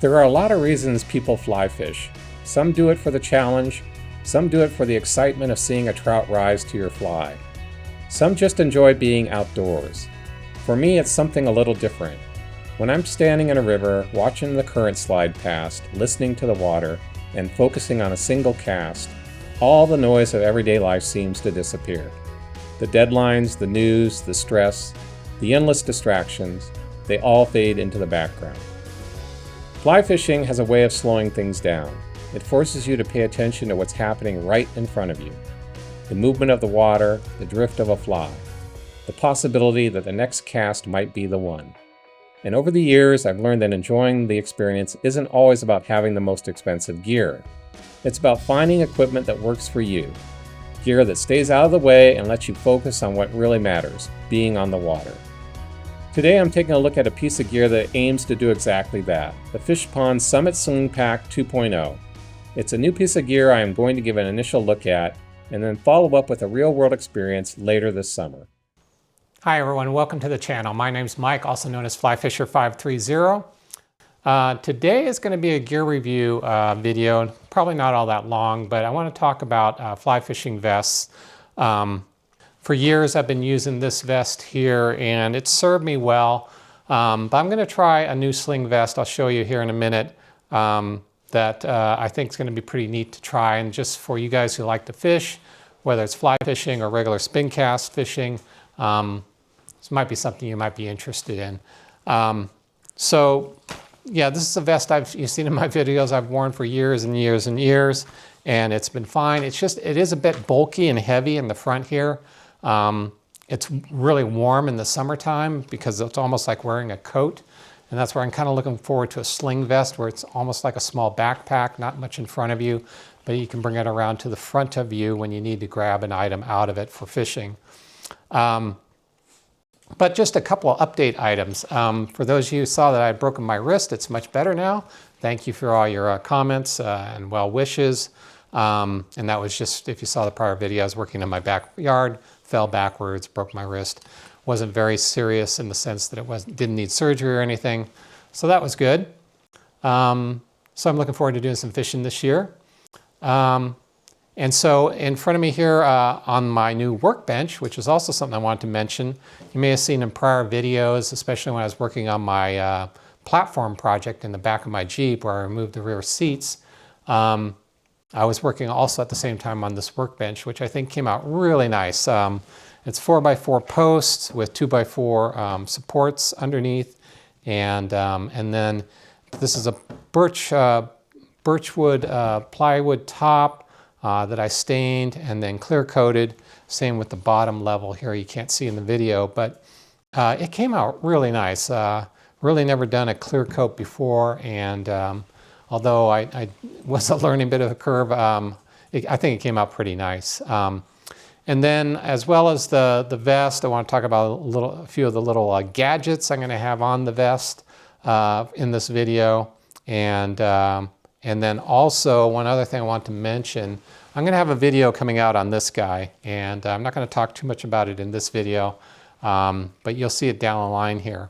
There are a lot of reasons people fly fish. Some do it for the challenge, some do it for the excitement of seeing a trout rise to your fly. Some just enjoy being outdoors. For me, it's something a little different. When I'm standing in a river, watching the current slide past, listening to the water, and focusing on a single cast, all the noise of everyday life seems to disappear. The deadlines, the news, the stress, the endless distractions, they all fade into the background. Fly fishing has a way of slowing things down. It forces you to pay attention to what's happening right in front of you. The movement of the water, the drift of a fly, the possibility that the next cast might be the one. And over the years, I've learned that enjoying the experience isn't always about having the most expensive gear. It's about finding equipment that works for you. Gear that stays out of the way and lets you focus on what really matters, being on the water. Today I'm taking a look at a piece of gear that aims to do exactly that, the Fishpond Summit Sling Pack 2.0. It's a new piece of gear I am going to give an initial look at, and then follow up with a real-world experience later this summer. Hi everyone, welcome to the channel. My name's Mike, also known as Flyfisher530. Today is going to be a gear review video, probably not all that long, but I want to talk about fly fishing vests. For years I've been using this vest here and it's served me well, but I'm going to try a new sling vest I'll show you here in a minute that I think is going to be pretty neat to try, and just for you guys who like to fish, whether it's fly fishing or regular spin cast fishing, this might be something you might be interested in. So yeah, this is a vest you've seen in my videos I've worn for years and years and years, and it's been fine. It is a bit bulky and heavy in the front here. It's really warm in the summertime because it's almost like wearing a coat, and that's where I'm kind of looking forward to a sling vest where it's almost like a small backpack, not much in front of you, but you can bring it around to the front of you when you need to grab an item out of it for fishing. But just a couple of update items. For those of you who saw that I had broken my wrist, it's much better now. Thank you for all your comments and well wishes. And that was just, if you saw the prior video, I was working in my backyard, fell backwards, broke my wrist. Wasn't very serious in the sense that it didn't need surgery or anything. So that was good. So I'm looking forward to doing some fishing this year. And so in front of me here on my new workbench, which is also something I wanted to mention, you may have seen in prior videos, especially when I was working on my platform project in the back of my Jeep where I removed the rear seats. I was working also at the same time on this workbench, which I think came out really nice. It's 4x4 posts with 2x4 supports underneath, and then this is a birchwood plywood top that I stained and then clear coated. Same with the bottom level here. You can't see in the video, but it came out really nice. Really never done a clear coat before, and although I was a learning bit of a curve, I think it came out pretty nice. And then, as well as the vest, I want to talk about a few of the little gadgets I'm going to have on the vest in this video. And then also, one other thing I want to mention, I'm going to have a video coming out on this guy, and I'm not going to talk too much about it in this video, but you'll see it down the line here.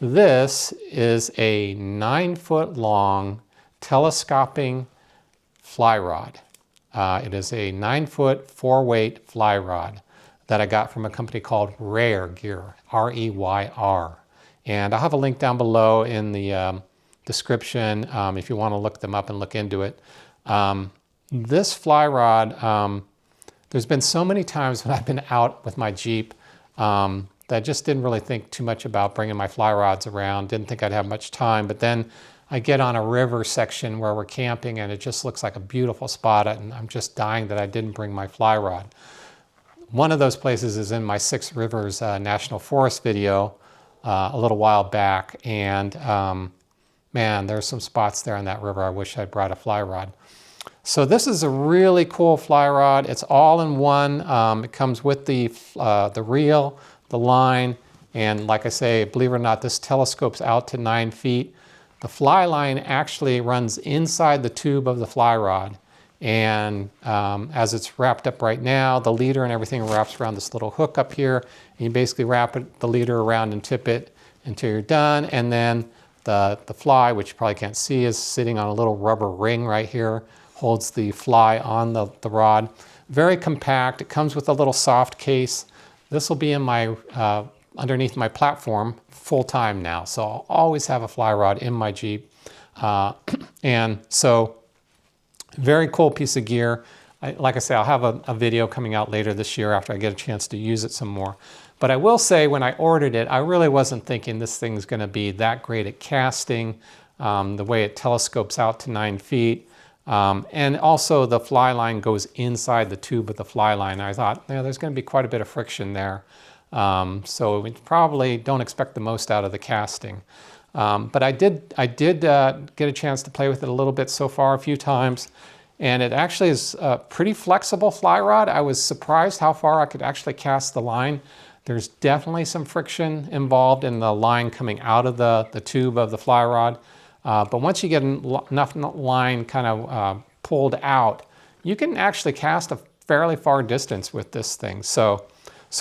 This is a 9-foot long telescoping fly rod. It is a 9-foot 4-weight fly rod that I got from a company called Reyr Gear, R-E-Y-R. And I'll have a link down below in the description if you want to look them up and look into it. This fly rod, there's been so many times when I've been out with my Jeep that I just didn't really think too much about bringing my fly rods around, didn't think I'd have much time, but then I get on a river section where we're camping and it just looks like a beautiful spot, and I'm just dying that I didn't bring my fly rod. One of those places is in my Six Rivers National Forest video a little while back, and man, there's some spots there on that river I wish I'd brought a fly rod. So this is a really cool fly rod. It's all in one. It comes with the reel, the line, and like I say, believe it or not, this telescopes out to 9 feet. The fly line actually runs inside the tube of the fly rod, and as it's wrapped up right now, the leader and everything wraps around this little hook up here, and you basically wrap the leader around and tip it until you're done, and then The fly, which you probably can't see, is sitting on a little rubber ring right here, holds the fly on the rod. Very compact. It comes with a little soft case. This will be in my underneath my platform full time now, so I'll always have a fly rod in my Jeep. And so, very cool piece of gear. Like I say, I'll have a video coming out later this year after I get a chance to use it some more. But I will say, when I ordered it, I really wasn't thinking this thing's going to be that great at casting, the way it telescopes out to 9 feet. And also the fly line goes inside the tube of the fly line. I thought, yeah, there's going to be quite a bit of friction there. So we probably don't expect the most out of the casting. But I did get a chance to play with it a little bit so far, a few times. And it actually is a pretty flexible fly rod. I was surprised how far I could actually cast the line. There's definitely some friction involved in the line coming out of the tube of the fly rod. But once you get enough line kind of pulled out, you can actually cast a fairly far distance with this thing. So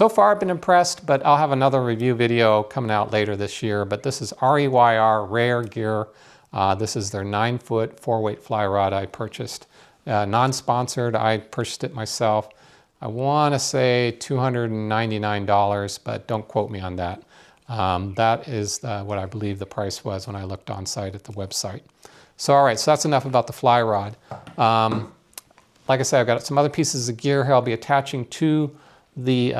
far I've been impressed, but I'll have another review video coming out later this year. But this is REYR, Rare Gear. This is their 9-foot 4-weight fly rod I purchased. Non-sponsored, I purchased it myself. I want to say $299, but don't quote me on that. That is what I believe the price was when I looked on site at the website. So all right, so that's enough about the fly rod. Like I said, I've got some other pieces of gear here I'll be attaching to the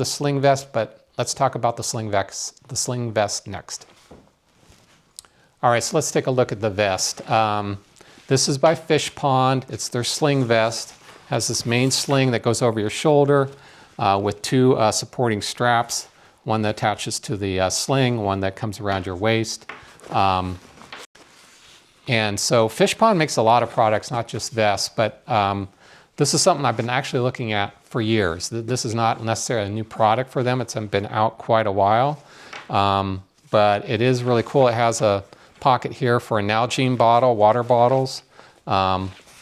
sling vest, but let's talk about the sling vest next. All right, so let's take a look at the vest. This is by Fishpond. It's their sling vest. Has this main sling that goes over your shoulder with 2 supporting straps. One that attaches to the sling, one that comes around your waist. And so Fishpond makes a lot of products, not just vests, but this is something I've been actually looking at for years. This is not necessarily a new product for them. It's been out quite a while, but it is really cool. It has a pocket here for a Nalgene bottle, water bottles.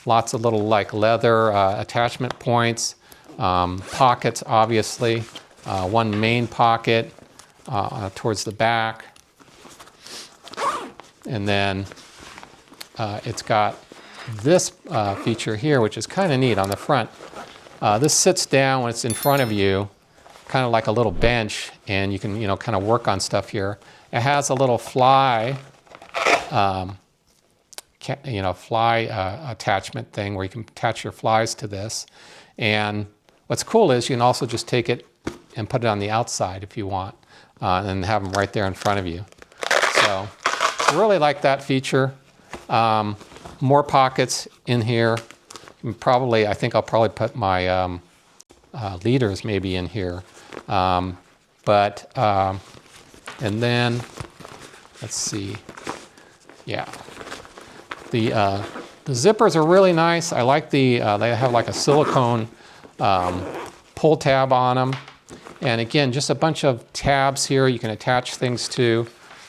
Lots of little like leather attachment points, pockets obviously, one main pocket towards the back, and then it's got this feature here, which is kind of neat on the front. This sits down when it's in front of you, kind of like a little bench, and you can kind of work on stuff here. It has a little fly attachment thing where you can attach your flies to this. And what's cool is you can also just take it and put it on the outside if you want, and have them right there in front of you. So I really like that feature. More pockets in here. I think I'll probably put my leaders maybe in here. And then, let's see. Yeah. The zippers are really nice. I like they have like a silicone pull tab on them. And again, just a bunch of tabs here you can attach things to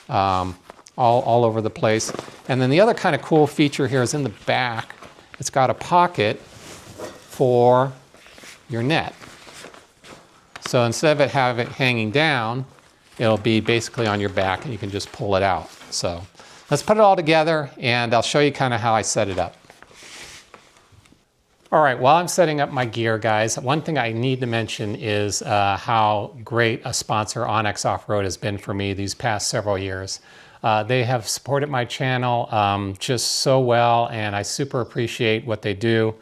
all over the place. And then the other kind of cool feature here is in the back, it's got a pocket for your net. So instead of it hanging down, it'll be basically on your back and you can just pull it out. So let's put it all together and I'll show you kind of how I set it up. All right, while I'm setting up my gear, guys, one thing I need to mention is how great a sponsor Onyx Offroad has been for me these past several years. They have supported my channel just so well, and I super appreciate what they do.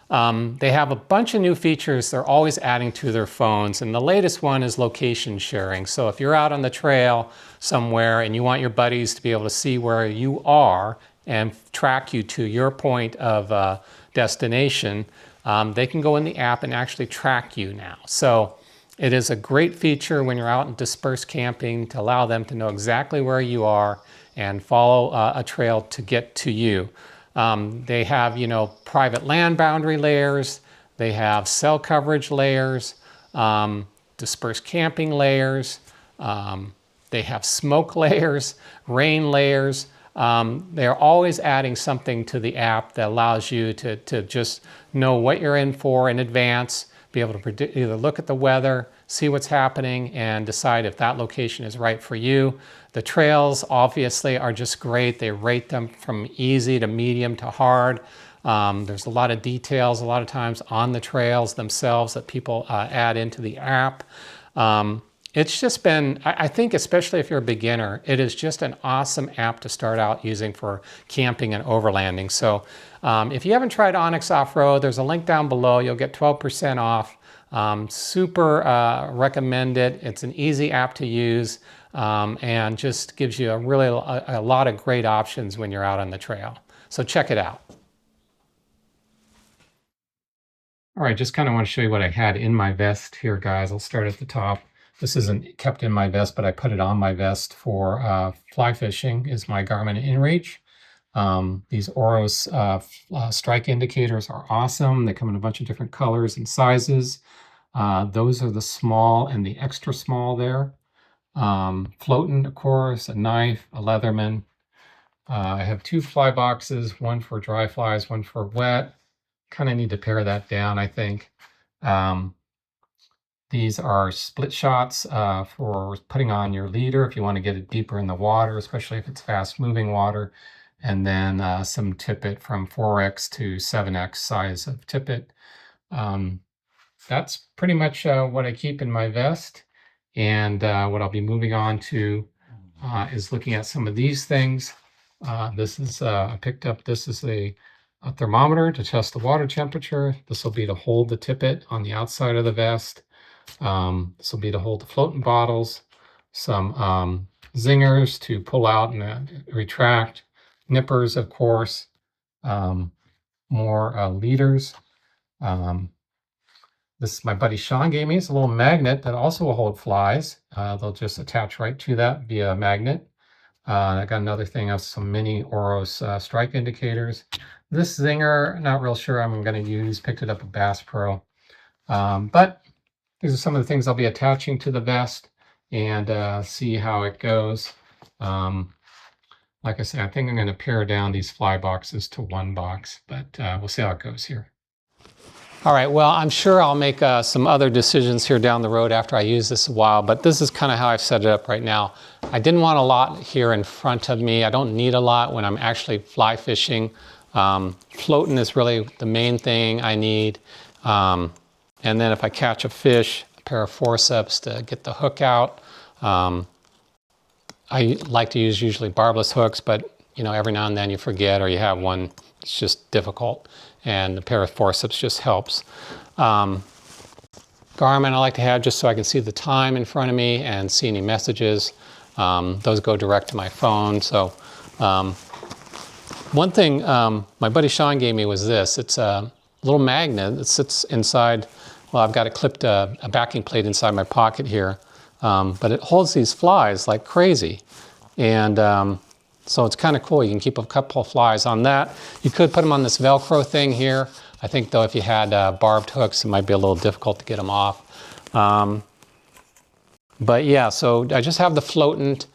They have a bunch of new features they're always adding to their phones, and the latest one is location sharing. So if you're out on the trail somewhere and you want your buddies to be able to see where you are and track you to your point of destination, they can go in the app and actually track you now. So it is a great feature when you're out and dispersed camping to allow them to know exactly where you are and follow a trail to get to you. They have, private land boundary layers. They have cell coverage layers, dispersed camping layers. They have smoke layers, rain layers. They're always adding something to the app that allows you to just know what you're in for in advance, be able to predict, either look at the weather, see what's happening, and decide if that location is right for you. The trails obviously are just great. They rate them from easy to medium to hard. There's a lot of details a lot of times on the trails themselves that people add into the app. It's just been, I think, especially if you're a beginner, it is just an awesome app to start out using for camping and overlanding. So if you haven't tried Onyx Off-Road, there's a link down below. You'll get 12% off. Super recommend it. It's an easy app to use and just gives you a lot of great options when you're out on the trail. So check it out. All right, just kind of want to show you what I had in my vest here, guys. I'll start at the top. This isn't kept in my vest, but I put it on my vest for fly fishing, is my Garmin InReach. These Oros strike indicators are awesome. They come in a bunch of different colors and sizes. Those are the small and the extra small there. Floating, of course, a knife, a Leatherman. I have 2 fly boxes, one for dry flies, one for wet. Kind of need to pare that down, I think. These are split shots for putting on your leader if you want to get it deeper in the water, especially if it's fast moving water. And then some tippet from 4X to 7X size of tippet. That's pretty much what I keep in my vest. And what I'll be moving on to is looking at some of these things. This is, I picked up, this is a thermometer to test the water temperature. This will be to hold the tippet on the outside of the vest. This will be to hold the floating bottles. Some zingers to pull out and retract. Nippers, of course. More leaders. This my buddy Sean gave me. It's a little magnet that also will hold flies. They'll just attach right to that via a magnet. I got another thing of some mini Oros strike indicators. This zinger, not real sure I'm going to use. Picked it up at Bass Pro. But these are some of the things I'll be attaching to the vest and see how it goes. Like I said, I think I'm going to pare down these fly boxes to 1 box, but we'll see how it goes here. All right, well, I'm sure I'll make some other decisions here down the road after I use this a while, but this is kind of how I've set it up right now. I didn't want a lot here in front of me. I don't need a lot when I'm actually fly fishing. Floating is really the main thing I need. And then if I catch a fish, a pair of forceps to get the hook out. I like to use usually barbless hooks, but you know, every now and then you forget or you have one, it's just difficult. And a pair of forceps just helps. Garmin I like to have just so I can see the time in front of me and see any messages. Those go direct to my phone. So one thing my buddy Sean gave me was this. It's a little magnet that sits inside. Well, I've got it clipped a backing plate inside my pocket here. But it holds these flies like crazy. And so it's kind of cool. You can keep a couple of flies on that. You could put them on this Velcro thing here. I think though if you had barbed hooks, it might be a little difficult to get them off. But yeah, so I just have the floatant.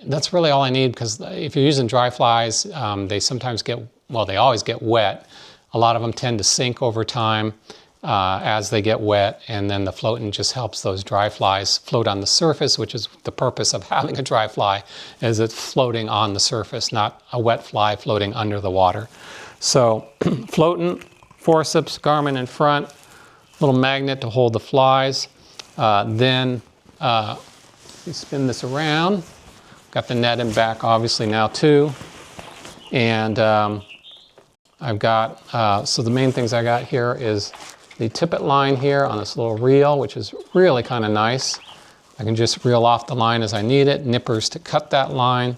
That's really all I need because if you're using dry flies, they sometimes get, well, they always get wet. A lot of them tend to sink over time. As they get wet, and then the floatant just helps those dry flies float on the surface, which is the purpose of having a dry fly, is it's floating on the surface, not a wet fly floating under the water. So floatant, forceps, Garmin in front, little magnet to hold the flies. Then you spin this around, got the net in back obviously now too, and I've got, so the main things I got here is the tippet line here on this little reel, which is really kind of nice. I can just reel off the line as I need it. Nippers to cut that line.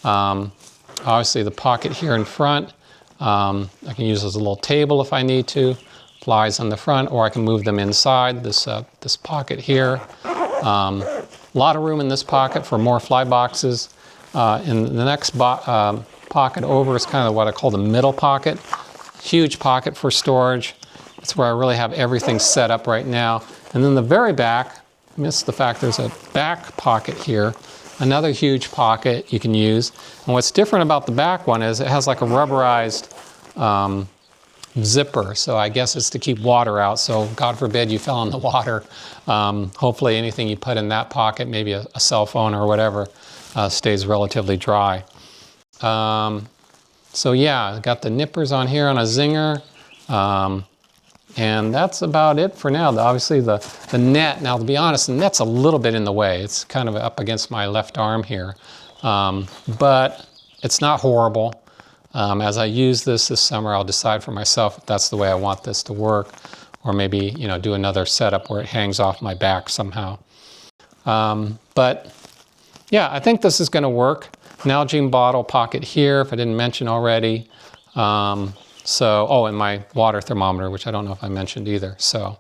Obviously the pocket here in front. I can use as a little table if I need to. Flies on the front, or I can move them inside this pocket here. A lot of room in this pocket for more fly boxes. In the next pocket over is kind of what I call the middle pocket. Huge pocket for storage. That's where I really have everything set up right now. And then the very back, missed the fact there's a back pocket here, another huge pocket you can use. And what's different about the back one is it has like a rubberized zipper, so I guess it's to keep water out, so God forbid you fell in the water. Hopefully anything you put in that pocket, maybe a cell phone or whatever, stays relatively dry. So yeah, got the nippers on here on a Zinger, and that's about it for now. Obviously the net, now to be honest, the net's a little bit in the way. It's kind of up against my left arm here, but it's not horrible. As I use this summer, I'll decide for myself if that's the way I want this to work, or maybe, you know, do another setup where it hangs off my back somehow. But yeah, I think this is going to work. Nalgene bottle pocket here, if I didn't mention already. And my water thermometer, which I don't know if I mentioned either. So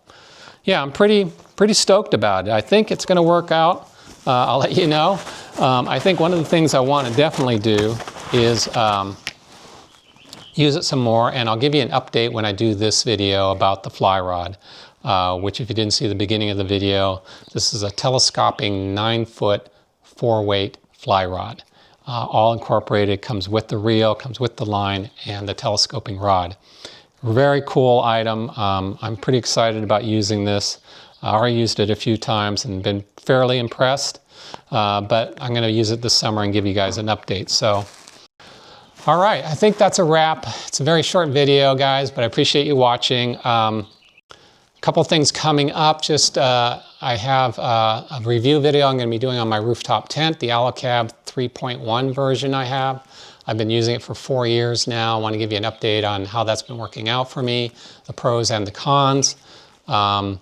yeah, I'm pretty stoked about it. I think it's going to work out. I'll let you know. I think one of the things I want to definitely do is use it some more, and I'll give you an update when I do this video about the fly rod, which if you didn't see the beginning of the video, this is a telescoping 9-foot 4-weight fly rod. All incorporated, comes with the reel, comes with the line, and the telescoping rod. Very cool item. I'm pretty excited about using this. I already used it a few times and been fairly impressed, but I'm going to use it this summer and give you guys an update. So, all right, I think that's a wrap. It's a very short video, guys, but I appreciate you watching. A couple things coming up. Just I have a review video I'm going to be doing on my rooftop tent, the Alocab 3.1 version I have. I've been using it for 4 years now. I want to give you an update on how that's been working out for me, the pros and the cons. I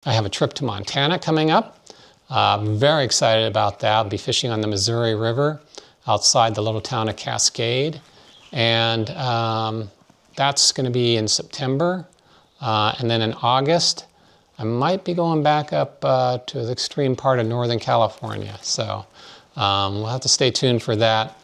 have a trip to Montana coming up. I'm very excited about that. I'll be fishing on the Missouri River outside the little town of Cascade. And that's going to be in September. And then in August, I might be going back up to the extreme part of Northern California. So we'll have to stay tuned for that.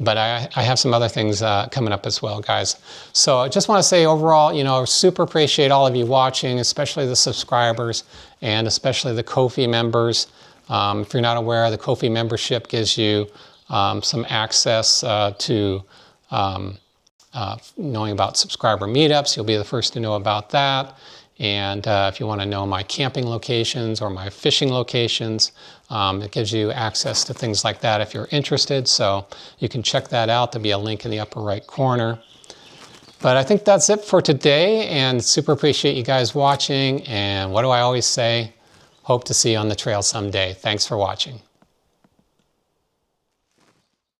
But I have some other things coming up as well, guys. So I just want to say overall, you know, super appreciate all of you watching, especially the subscribers and especially the Ko-fi members. If you're not aware, the Ko-fi membership gives you some access to knowing about subscriber meetups. You'll be the first to know about that. And if you want to know my camping locations or my fishing locations, it gives you access to things like that if you're interested. So you can check that out. There'll be a link in the upper right corner. But I think that's it for today, and super appreciate you guys watching. And what do I always say? Hope to see you on the trail someday. Thanks for watching.